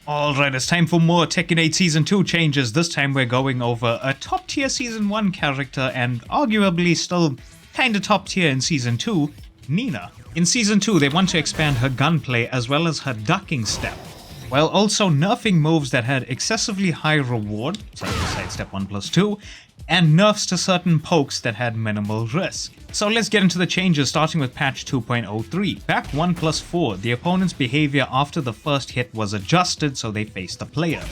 Alright, it's time for more Tekken 8 Season 2 changes. This time we're going over a top tier Season 1 character and arguably still kinda top tier in Season 2, Nina. In Season 2 they want to expand her gunplay as well as her ducking step, while also nerfing moves that had excessively high reward, such as sidestep 1+2, and nerfs to certain pokes that had minimal risk. So let's get into the changes, starting with patch 2.03. Back 1+4, the opponent's behavior after the first hit was adjusted so they face the player.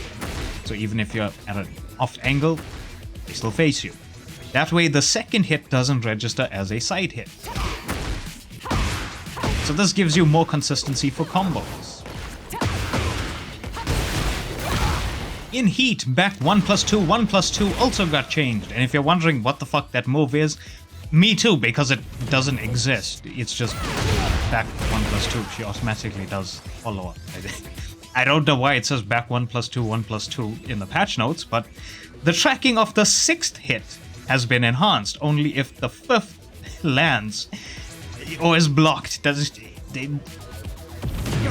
So even if you're at an off angle, they still face you. That way the second hit doesn't register as a side hit. So this gives you more consistency for combos. In Heat, back 1+2, 1+2 also got changed, and if you're wondering what the fuck that move is, me too, because it doesn't exist. It's just back 1+2, she automatically does follow up. I don't know why it says back 1+2, 1+2 in the patch notes, but the tracking of the sixth hit has been enhanced, only if the fifth lands or is blocked.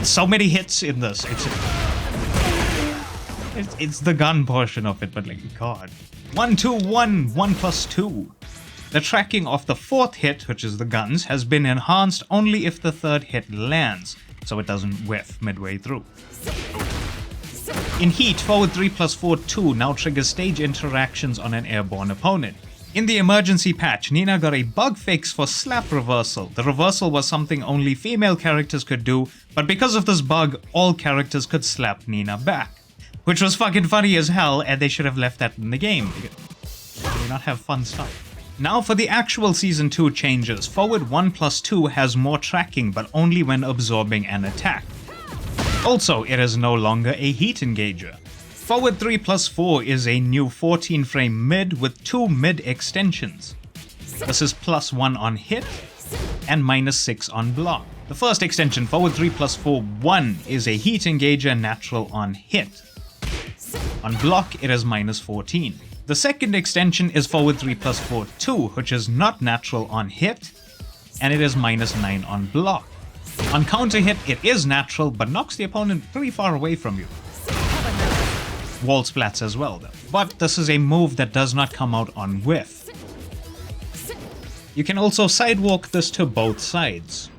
So many hits in this. It's the gun portion of it, but like, god. 1-2-1, 1+2. The tracking of the fourth hit, which is the guns, has been enhanced only if the third hit lands, so it doesn't whiff midway through. In Heat, forward 3+4-2 now triggers stage interactions on an airborne opponent. In the emergency patch, Nina got a bug fix for slap reversal. The reversal was something only female characters could do, but because of this bug, all characters could slap Nina back. Which was fucking funny as hell, and they should have left that in the game. They do not have fun stuff. Now for the actual Season 2 changes. Forward 1+2 has more tracking, but only when absorbing an attack. Also, it is no longer a heat engager. Forward 3+4 is a new 14-frame mid with 2 mid extensions. This is +1 on hit and -6 on block. The first extension, forward 3+4-1, is a heat engager natural on hit. On block, it is -14. The second extension is forward 3+4-2, which is not natural on hit, and it is -9 on block. On counter hit, it is natural, but knocks the opponent pretty far away from you. Wall splats as well, though. But this is a move that does not come out on whiff. You can also sidewalk this to both sides.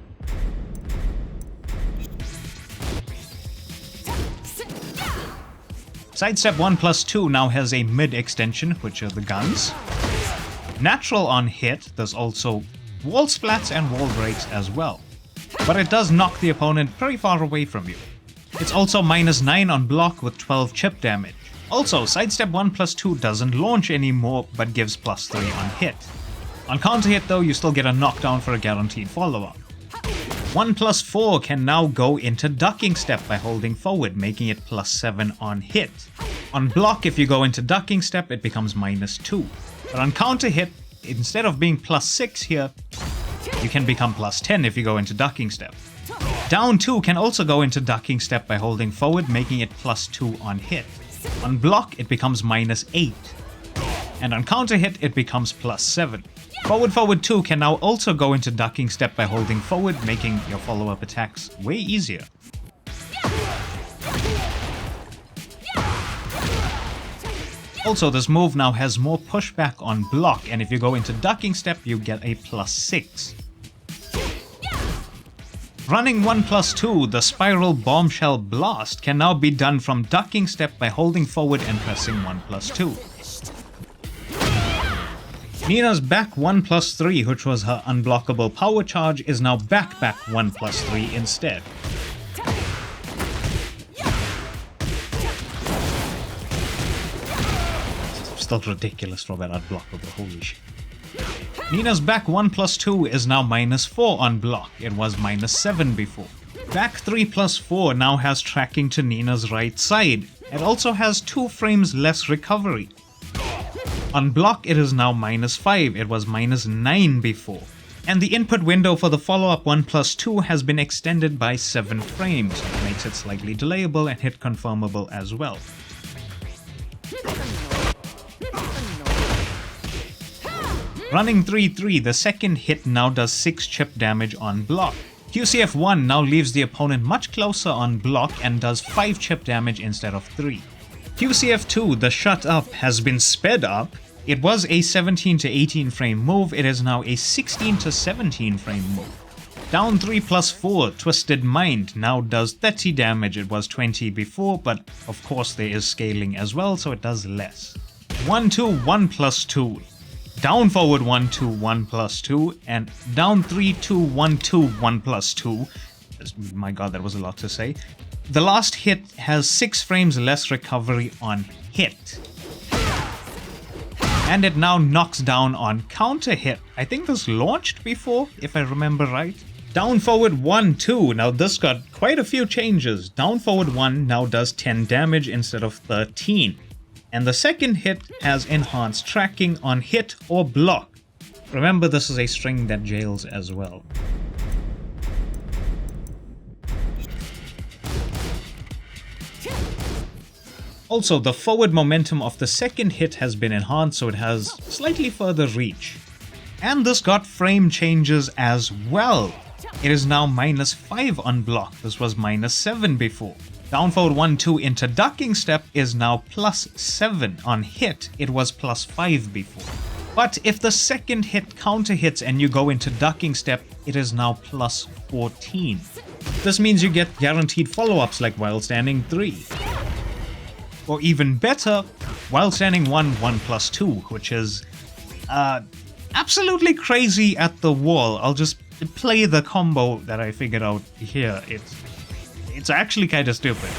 Sidestep 1+2 now has a mid extension, which are the guns. Natural on hit, there's also wall splats and wall breaks as well. But it does knock the opponent pretty far away from you. It's also -9 on block with 12 chip damage. Also, Sidestep 1+2 doesn't launch anymore, but gives +3 on hit. On counter hit though, you still get a knockdown for a guaranteed follow-up. 1+4 can now go into ducking step by holding forward, making it +7 on hit. On block, if you go into ducking step, it becomes -2. But on counter hit, instead of being +6 here, you can become +10 if you go into ducking step. Down 2 can also go into ducking step by holding forward, making it +2 on hit. On block, it becomes -8. And on counter hit, it becomes +7. Forward 2 can now also go into ducking step by holding forward, making your follow-up attacks way easier. Also, this move now has more pushback on block, and if you go into ducking step, you get a +6. Running 1+2, the Spiral Bombshell Blast can now be done from ducking step by holding forward and pressing 1+2. Nina's back 1+3, which was her unblockable power charge, is now back 1+3 instead. Still ridiculous for that unblockable, holy shit. Nina's back 1+2 is now -4 on block, it was -7 before. Back 3+4 now has tracking to Nina's right side, it also has 2 frames less recovery. On block, it is now -5, it was -9 before. And the input window for the follow-up 1+2 has been extended by 7 frames, which makes it slightly delayable and hit confirmable as well. Running 3-3, the second hit now does 6 chip damage on block. QCF1 now leaves the opponent much closer on block and does 5 chip damage instead of 3. QCF2, the shut up, has been sped up. It was a 17 to 18 frame move, it is now a 16 to 17 frame move. Down 3 plus 4, Twisted Mind now does 30 damage, it was 20 before, but of course there is scaling as well, so it does less. 1 2 1 plus 2, down forward 1 2 1 plus 2, and down 3 2 1 2 1 plus 2. My god, that was a lot to say. The last hit has 6 frames less recovery on hit. And it now knocks down on counter hit. I think this launched before, if I remember right. Down forward 1 2. Now this got quite a few changes. Down forward 1 now does 10 damage instead of 13. And the second hit has enhanced tracking on hit or block. Remember, this is a string that jails as well. Also, the forward momentum of the second hit has been enhanced, so it has slightly further reach. And this got frame changes as well. It is now -5 on block, this was -7 before. Down forward 1 2 into ducking step is now +7 on hit, it was +5 before. But if the second hit counter hits and you go into ducking step, it is now +14. This means you get guaranteed follow-ups like while standing 3. Or even better, while standing 1 1 plus 2, which is absolutely crazy at the wall. I'll just play the combo that I figured out here. It's actually kind of stupid.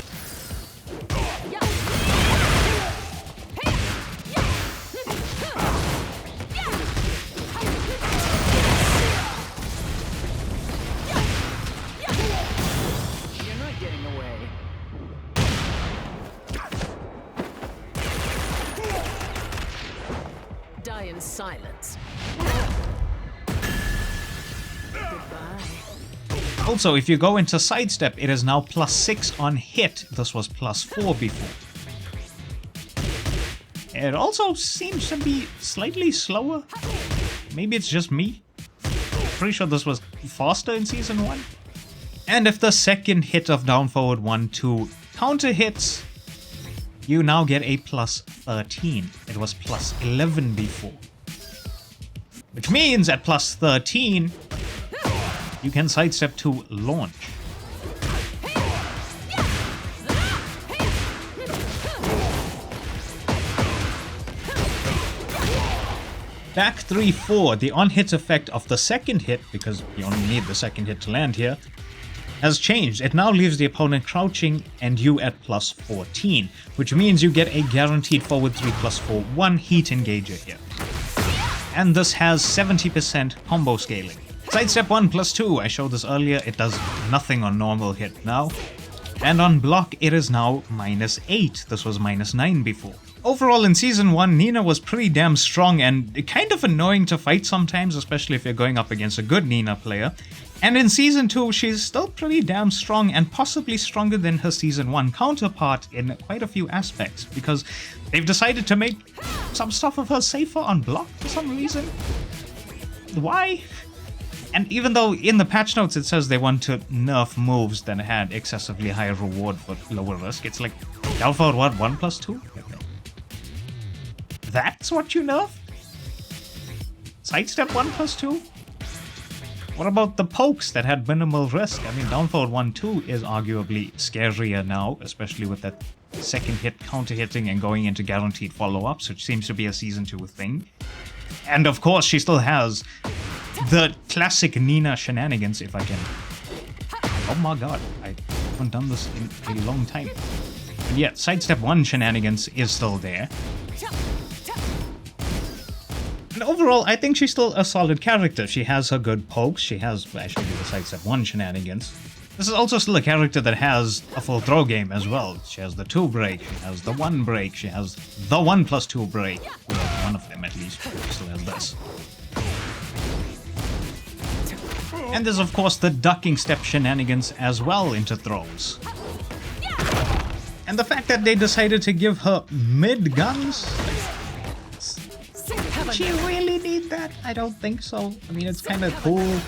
In silence. Also, if you go into sidestep, it is now +6 on hit. This was +4 before. It also seems to be slightly slower. Maybe it's just me. Pretty sure this was faster in Season 1. And if the second hit of down forward 1 2 counter hits, you now get a +13. It was +11 before. Which means at +13, you can sidestep to launch. Back 3-4, the on-hit effect of the second hit, because you only need the second hit to land here, has changed. It now leaves the opponent crouching and you at +14, which means you get a guaranteed forward 3 + 4 1 heat engager here. And this has 70% combo scaling. Sidestep 1 + 2, I showed this earlier, it does nothing on normal hit now. And on block it is now -8, this was -9 before. Overall in Season 1, Nina was pretty damn strong and kind of annoying to fight sometimes, especially if you're going up against a good Nina player. And in Season 2, she's still pretty damn strong and possibly stronger than her Season 1 counterpart in quite a few aspects, because they've decided to make some stuff of her safer on block for some reason. Why? And even though in the patch notes it says they want to nerf moves that had excessively higher reward for lower risk, it's like, down forward what, 1 + 2? That's what you nerf? Sidestep 1 + 2? What about the pokes that had minimal risk? I mean, down forward 1 2 is arguably scarier now, especially with that second hit counter hitting and going into guaranteed follow-ups, which seems to be a Season 2 thing. And of course, she still has the classic Nina shenanigans, if I can. Oh my god, I haven't done this in a long time. But yeah, sidestep 1 shenanigans is still there. And overall, I think she's still a solid character. She has her good pokes, she has, I showed you the sidestep 1 shenanigans. This is also still a character that has a full throw game as well. She has the 2 break, she has the 1 break, she has the 1 + 2 break. Well, one of them at least, she still has this. And there's of course the ducking step shenanigans as well into throws. And the fact that they decided to give her mid-guns? Did she really need that? I don't think so. I mean, it's kind of cool.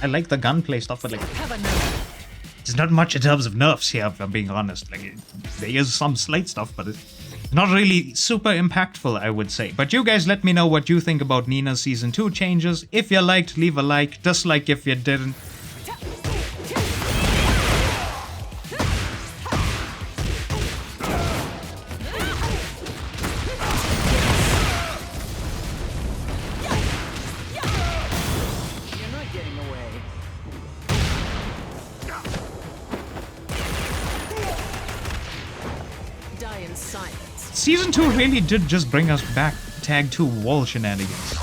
I like the gunplay stuff, but like, Have a knife. there's not much in terms of nerfs here, if I'm being honest. Like, there is some slight stuff, but it's not really super impactful, I would say. But you guys let me know what you think about Nina's Season 2 changes. If you liked, leave a like. Dislike if you didn't. You're not getting away. Die in silence. Season 2 really did just bring us back Tag 2 wall shenanigans.